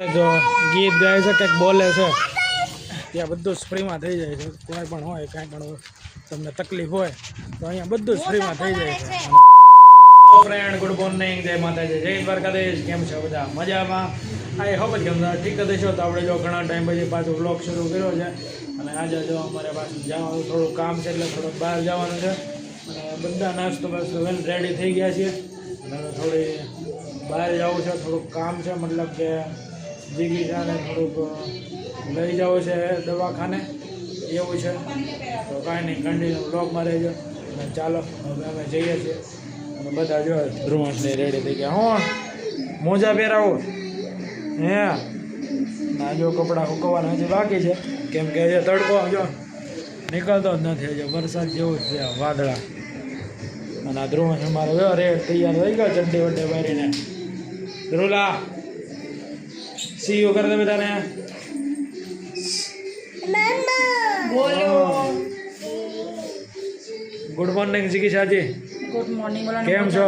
જો ગીત ગાય છે કંઈક બોલે છે ત્યાં બધું જ ફ્રીમાં થઈ જાય છે. કોઈ પણ હોય કાંઈ પણ તમને તકલીફ હોય તો અહીંયા બધું જ ફ્રીમાં થઈ જાય છે. ફ્રેન્ડ ગુડ મોર્નિંગ, જય માતાજી, જય દ્વારકાધીશ. કેમ છો બધા? મજામાં? આ હોપ જ ગમતા ઠીક જ છો. તો આપણે જો ઘણા ટાઈમ પછી પાછું બ્લોગ શરૂ કર્યો છે અને આજે જો અમારે પાછું જવાનું થોડું કામ છે એટલે થોડુંક બહાર જવાનું છે અને બધા નાસ્તો બાસ્તો વેલ રેડી થઈ ગયા છીએ અને હવે થોડી બહાર જવું છે, થોડુંક કામ છે, મતલબ કે જીગીશાને થોડુંક લઈ જવું છે દવાખાને એવું છે. તો કાંઈ નહીં, કન્ટિન્યુ બ્લોગમાં રહેજો અને ચાલો હવે અમે જઈએ છીએ અને બધા જો ધ્રુવંશને રેડી થઈ ગયા. હું મોજા પહેરાવું હે ના, જો કપડાં સુકવવાના હજી બાકી છે કેમ કે હજી તડકો જો નીકળતો જ નથી, હજી વરસાદ જેવું જ છે, વાદળા. અને આ ધ્રુવંશ અમારો જો રેડ તૈયાર થઈ ગયો ચડ્ડી વડ્ડે પહેરીને. ધ્રુલા સી યુ કર દે બધાને. ગુડ મોર્નિંગ જીગીશાજી. Good morning. કેમ છો?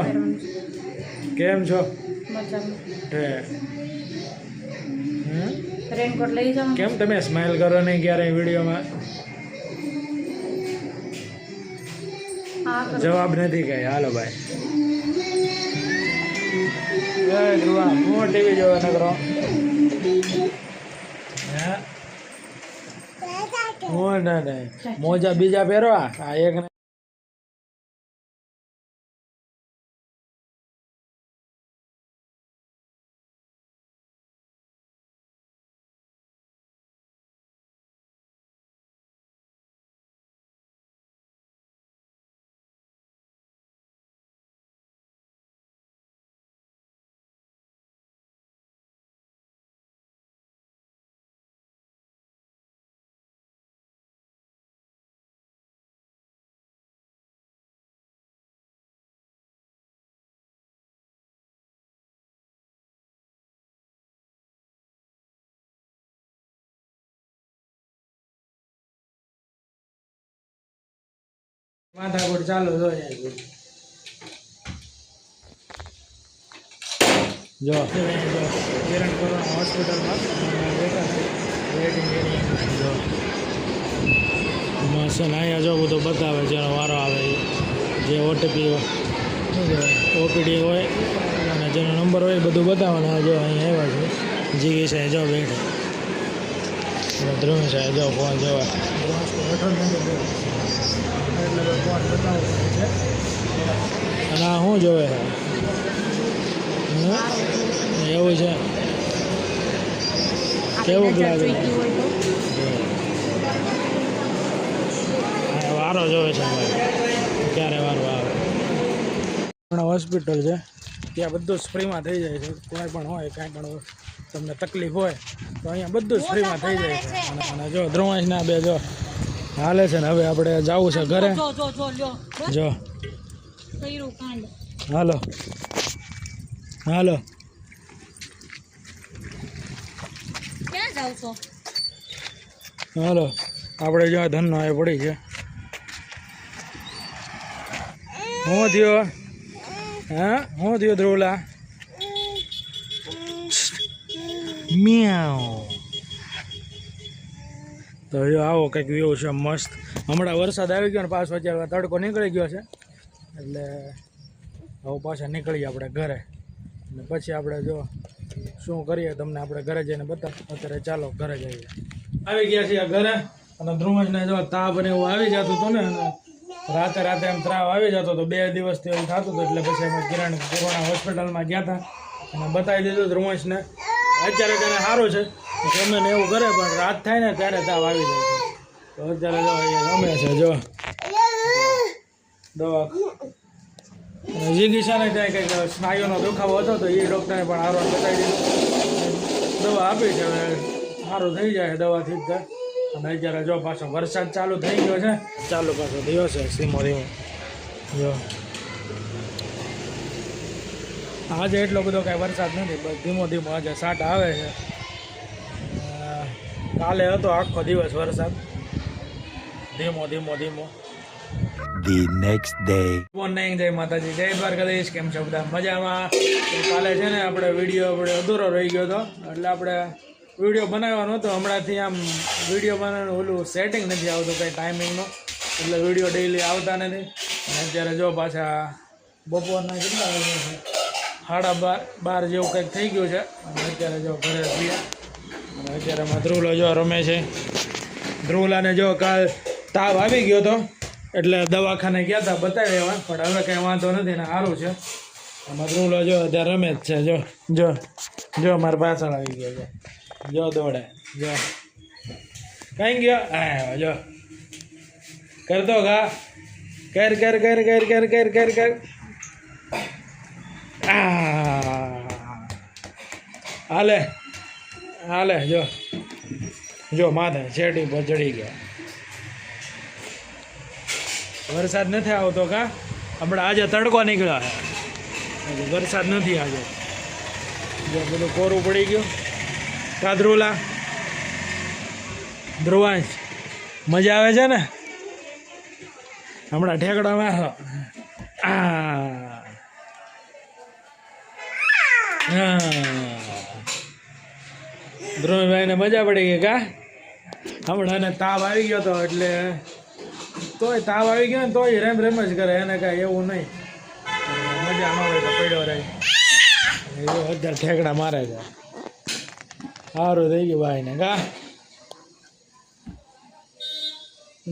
કેમ છો? રેનકોટ લઈ જાઓ. કેમ તમે સ્માઇલ કરો નહીં ક્યારેય વિડીયોમાં? જવાબ નથી કઈ. હાલો ભાઈ. ધ્રુવા હું ટીવી જોવે નકરો. હું ના મોજા બીજા પહેરવા આ એક માથાકૂટ ચાલુ જોઈએ. જો કિરણ કોરોના હોસ્પિટલમાં વેટિંગ જો મસન અહીંયા જો બધું બતાવે જેનો વારો આવે જે ઓટીપી ઓપીડી હોય અને જેનો નંબર હોય બધું બતાવવાના. જો અહીંયા આવ્યા છે જીગી છે, જો બેઠે ધ્રુવ છે, જો ફોન જોવા એટલે ફોન બતાવવું છે. અને આ શું જોવે છે એવું છે? કેવું લાગે? વારો જોવે છે ક્યારે વારો આવે. હોસ્પિટલ છે ત્યાં બધું જ ફ્રીમાં થઈ જાય છે. કોઈ પણ હોય કાંઈ પણ તમને તકલીફ હોય તો અહીંયા બધું જ ફ્રીમાં થઈ જાય છે. અને જો ધ્રુવંશના બે જો હાલે છે ને હવે આપણે જવું છે ઘરે. જો હાલો હાલો હાલો આપણે જો ધનનો એ પડી છે. શું થયો? હા શું થયું ધ્રુવલા? મ્યાઉ. તો જો આવો કંઈક વ્યૂ છે મસ્ત. હમણાં વરસાદ આવી ગયો ને પાછો અત્યારે તડકો નીકળી ગયો છે એટલે હવે પાછા નીકળીએ આપણે ઘરે અને પછી આપણે જો શું કરીએ તમને આપણે ઘરે જઈને બતાવ. અત્યારે ચાલો ઘરે જઈએ. આવી ગયા છીએ ઘરે અને ધ્રુવંશને જો તાવ ને એવું આવી જતું હતું ને રાતે એમ ત્રાવ આવી જતો હતો. 2 દિવસથી એવું થતું હતું એટલે પછી અમે કિરણ કોરોના હોસ્પિટલમાં ગયા હતા અને બતાવી દીધું ધ્રુવંશને. અત્યારે તેને સારું છે, ગમે ને એવું કરે પણ રાત થાય ને ત્યારે તાવ આવી જાય છે. તો અત્યારે જો અહીંયા રમે છે જો દવા. જીગીશાને ત્યાં કંઈક સ્નાયુનો દુખાવો હતો તો એ ડૉક્ટરને પણ સારવાર બતાવી દીધું, દવા આપી છે. હવે સારું થઈ જાય દવાથી જ. અને અત્યારે જો પાછો વરસાદ ચાલુ થઈ ગયો છે, ચાલુ પાછો થયો છે ધીમો ધીમો. જો આજે એટલો બધો કાંઈ વરસાદ નથી, બસ ધીમો ધીમો આજે સાટ આવે છે. કાલે હતો આખો દિવસ વરસાદ, ધીમો ધીમો ધીમો. the next day. મોર્નિંગ, જય માતાજી, જય દ્વારકાધીશ. કેમ છો બધા? મજામાં? તો કાલે છે ને આપણે વિડીયો અધૂરો રહી ગયો હતો, એટલે આપણે વિડીયો બનાવવાનો હતો. હમણાંથી આમ વિડીયો બનાવવાનું ઓલું સેટિંગ નથી આવતું કંઈ ટાઈમિંગનું, એટલે વિડીયો ડેઈલી આવતા નથી. અને અત્યારે જો પાછા બપોરના કેટલા વાગ્યા છે? 12:30 જેવું કંઈક થઈ ગયું છે. અને અત્યારે જો ઘરે છીએ. અને અત્યારે એમાં ધ્રુવલો જો રમે છે. ધ્રુવલાને જો કાલ તાવ આવી ગયો હતો, એટલે દવાખાને ગયા હતા બતાવી એવા, પણ હવે કંઈ વાંધો નથી ને સારું છે. આમાં ધ્રુવલો જો અત્યારે રમે જ છે. જો જો જો મારા પાછળ આવી ગયો છે. જો દોડે, જો કઈ ગયો. હા જો કરતો ઘા, કર કર કર કર કર કર કર કર. હાલે હાલે, જો જો માથે શેરડી પર ચડી ગયા. વરસાદ નથી આવતો કા? હમણાં આજે તડકો નીકળ્યો છે, વરસાદ નથી આજે. જો બધું કોરું પડી ગયું. કા ધ્રુવલા, ધ્રુવાંશ મજા આવે છે ને? હમણાં ઠેકડો મારો. ધ્રુવભાઈને મજા પડી ગઈ કા? હમણાં એને તાવ આવી ગયો હતો, એટલે તોય તાવ આવી ગયો ને તોય રેમ રેમ જ કરે. એને કાંઈ એવું નહીં, મજા ન હોય તો પડ્યો રહે. અત્યારે ઠેકડા મારે છે. સારું થઈ ગયું ભાઈને કા?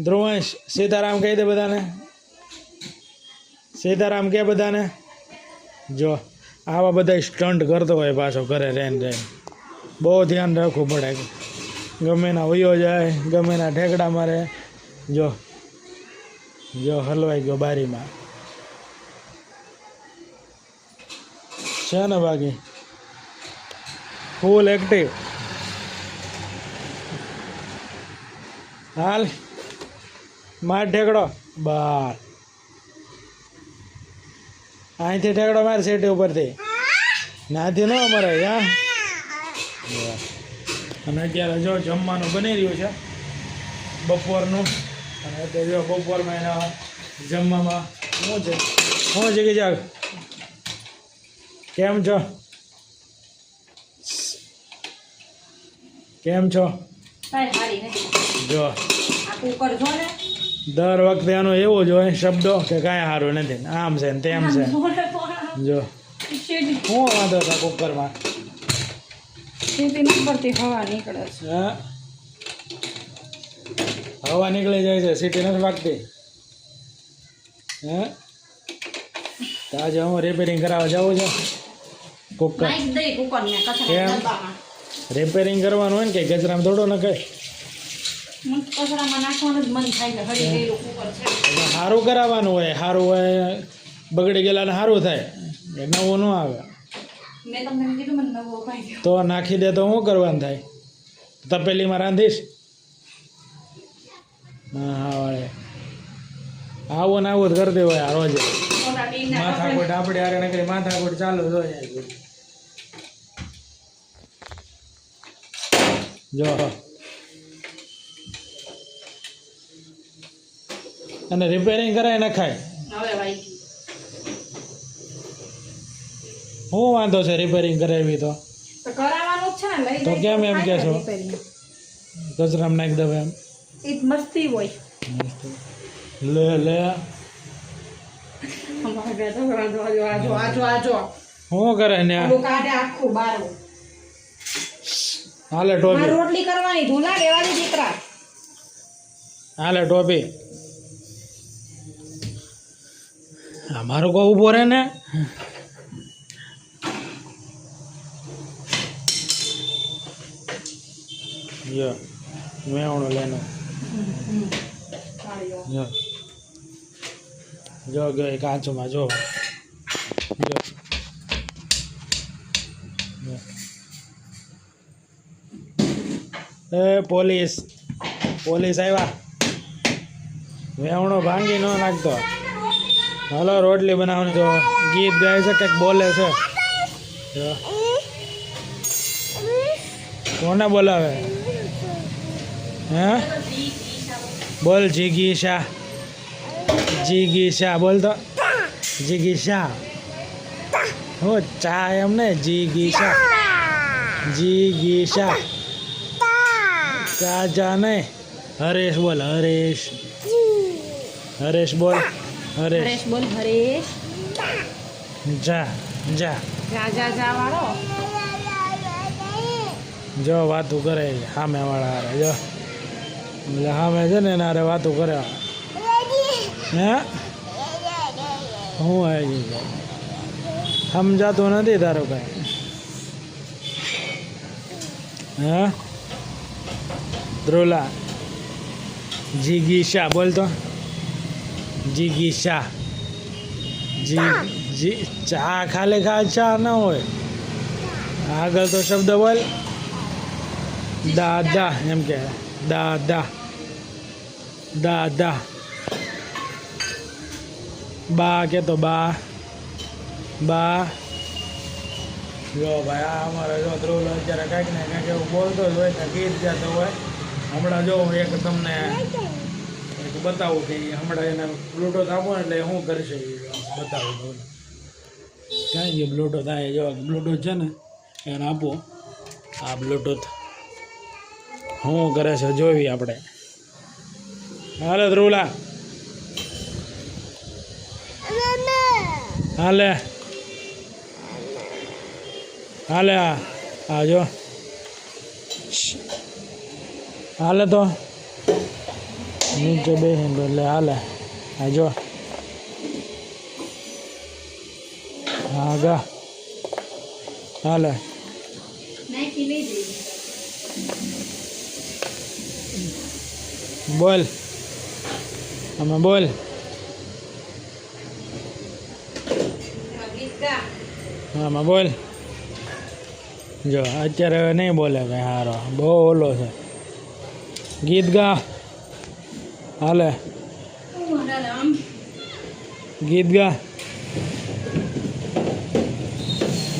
ધ્રુવંશ સીતારામ કહી દે બધાને. સીતારામ કે બધાને. જો આવા બધા સ્ટન્ટ કરતો હોય પાછો ઘરે રેન રેન. બહુ ધ્યાન રાખવું પડે. ગમે ના વયો જાય, ગમે ના ઠેકડા મારે. જો જો હલવાઈ ગયો બારીમાં છે ને. બાકી ફૂલ એક્ટિવ. હાલ માર ઠેકડો બાર. અહીંથી ઠેકડો માર સેટી ઉપરથી. નાથી ન મરે. હા, અને અત્યારે જો જમવાનું બની રહ્યું છે બપોરનું. અને અત્યારે જો બપોરમાં એના જમવામાં શું છે? શું છે કે જાગ? કેમ છો? કેમ છો? જો દર વખતે એનો એવું જ હોય શબ્દો કે કાંઈ સારું નથી, આમ છે ને તેમ છે. જો શું વાંધો હતા કુકરમાં? હવા નીકળી જાય છે, સીટી નથી વાગતી. હે તો આજે હું રિપેરિંગ કરાવવા જાઉં છું કુકર. કેમ રિપેરિંગ કરવાનું હોય ને કંઈ કચરામાં થોડો ન કહે. સારું કરાવવાનું હોય, સારું હોય. બગડી ગયેલા ને સારું થાય, નવું ન આવે. તો નાખી દે તો શું કરવાનું થાય? તપેલીમાં રાંધીશ. હા વાળે આવું ને આવું જ કરતી હોય રોજે. માથાકૂટ આપણે યાર નકરી માથાકૂટ ચાલુ જ હોય. જો અને રિપેરિંગ કરાય નખાય. શું વાંધો છે રિપેરિંગ કરાવી તો કેમ એમ કે છો? કચરામાં નાખી દઉં એમ મસ્તી હોય. લે લે શું કરે ને? હાલે ટોપી, રોટલી કરવાની ધૂલા દેવાની દીકરા. હાલે ટોપી. મારું કોઈ ઉભો રહે ને. જો મેવણું લેનું. જો જો ગયો એ કાચમાં. જો જો એ પોલીસ પોલીસ આવ્યા. વેવણો ભાંગી ન નાખતો. હાલો રોટલી બનાવવાની. તો ગીત ગાય છે કંઈક બોલે છે. કોને બોલાવે? હે બોલ જીગી શાહ. જીગીશા બોલ તો જીગીશા હો ચા એમ ને જીગીશા જીગીશા ચા નહીં હરેશ બોલ હરેશ હરેશ બોલ હરેશ હરેશ બોલ હરેશ. જા જા જા જા જા વાળો. જો વાતું કરે સામે વાળા હારે જો એટલે સામે છે ને એના હારે વાતું કરે હે હું આવી સમજાતું નથી તારું કઈ હે ધ્રુલા જીગીશા બોલ તો જીગીશા જી ચા ખાલી ખા ચા ના હોય આગળ તો શબ્દ બોલ દાદા એમ કે દાદા દાદા બા કે તો બા બા જો ભાઈ આ અમારે જો ધ્રુવ અત્યારે કાંઈક ને કાંઈક એવું બોલતો જ હોય ને ગીત જતો હોય હમણાં જો એક તમને એક બતાવું કે હમણાં એને બ્લૂટૂથ આપો ને એટલે શું કરશે એ બતાવું તમને કાંઈ કે બ્લૂટૂથ આવે જો બ્લૂટૂથ છે ને એને આપો આ બ્લૂટૂથ શું કરે છે જોવી આપણે હાલે ધ્રુવલા હાલે હાલે આ જો હાલે તો નીચે બેસીને એટલે હાલે આ જો હા ગા હાલે નાખી લઈ જઈ. બોલ અમે બોલ ગીત ગા. આમાં બોલ જો અત્યારે હવે નહીં બોલે કંઈ સારો બહુ ઓલો છે ગીત ગા હાલે ગીત ગા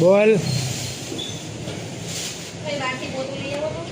બોલ કઈ વાટી બોતલ લઈ આવો તો.